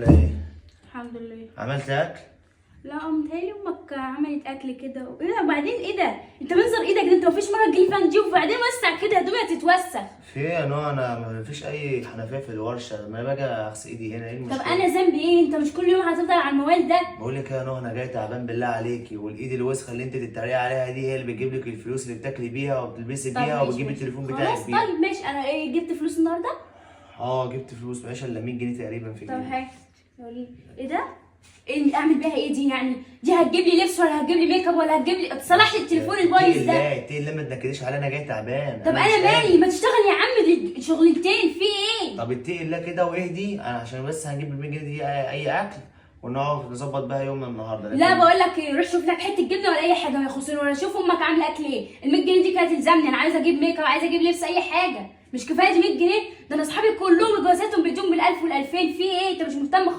ايه؟ الحمد لله. عملت اكل؟ لا متهيألي امك عملت اكل كده. ايه ده؟ وبعدين ايه ده؟ انت منظر ايدك ده، انت مفيش مره تجيلي فيها نضيف وبعدين وسع كده هدومي هتتوسخ. في ايه يا نوع؟ انا ما فيش اي حنفيه في الورشه، لما انا باجي اغسل ايدي هنا ايه طب المشكله؟ انا ذنبي ايه؟ انت مش كل يوم هتفضل على الموال ده؟ بقول لك يا نوع، انا جاي تعبان بالله عليكي، والايد الوسخه اللي انت تتريقي عليها دي هي اللي بتجيب لك الفلوس اللي بتاكلي بيها وبتلبسي طب بيها ماشي وبتجيبي ماشي. التليفون خلاص بتاعك بيها. طيب ماشي. انا ايه، جبت فلوس النهارده؟ جبت فلوس ماشي، الا 100 جنيه تقريبا في طب جيبي. هات. قولي ايه ده؟ ايه اعمل بيها ايه دي يعني؟ دي هتجيب لي لبس ولا هتجيب لي ميك اب ولا هتجيب لي تصلح لي التليفون البايظ ده؟ لا اتقي الله، ما تنكديش عليا، انا جاي تعبان. طب مش انا مالي؟ قادر. ما تشتغل يا عم شغلتين في ايه؟ طب اتقي الله كده واهدي، انا عشان بس هنجيب ال 100 جنيه دي اي اكل ونقعد نظبط بيها يومنا النهارده. لا بقول لك ايه، روح شوف لك حته جبنه ولا اي حاجه ما يخصني، ولا شوف امك عامله اكل ايه. ال 100 جنيه دي كانت تلزمني، انا عايزه اجيب ميك اب، عايزه اجيب لبس، اي حاجه. مش كفايه دي 100 جنيه؟ ده انا اصحابي كلهم جوازاتهم بيدوم بال1000 وال2000. في ايه؟ انت مش مهتم